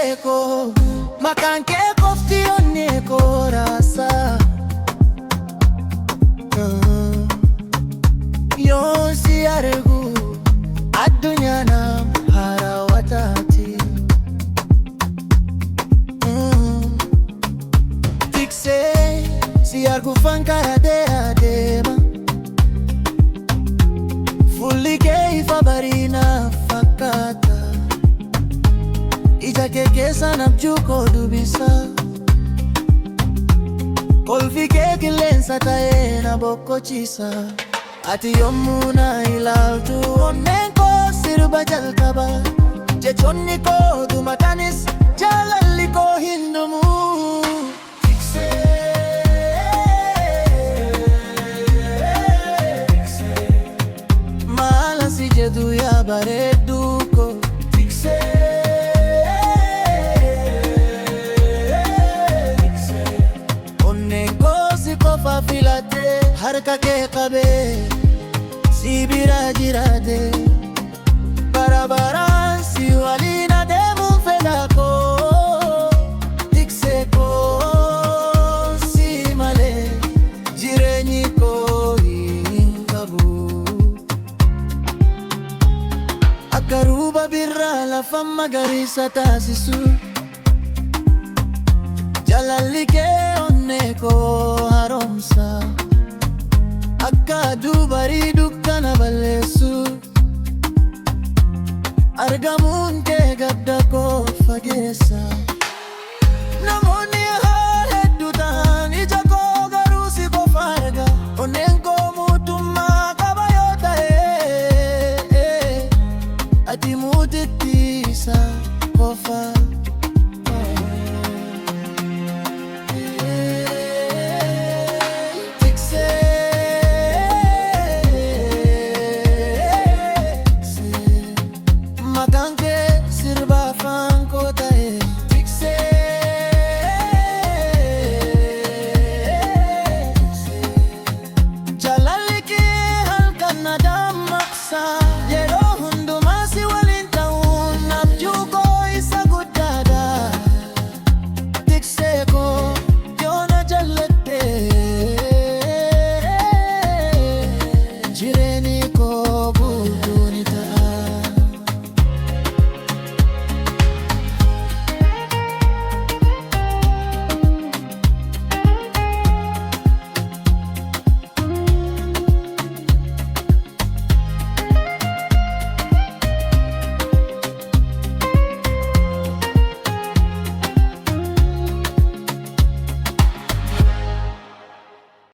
tiksee koo maqaan kee qofti onnee koo raasa. Yoon si argu addunyaa nama haarawaa taati. Tiksee si arguufan karaa deema. Fuulli kee ifa bareedina fakkaata. Ija kee keessa abjuu koo dubbisa. Kolfi kee qilleensa ta'ee na boqochiisa. Ati yommuu na ilaaltu onneen koo sirba jalqaba. Jechoonni koo dhumataanis jaalalli koo hin dhumu. Maal si jedhu yaa bareedduu koo. Onneen koo si qofa filatee harka kee qabee si bira jiraate. Bara baraan si waliin adeemuun fedha koo. Tiksee koo si malee jireenyi koo hin qabu. Akka ruuba birraa lafa magariisa taasisu. Jaalalli kee onnee koo haaromsa. Akka aduu bareedu kana balleessu. Argamuun kee gadda koo fageessa.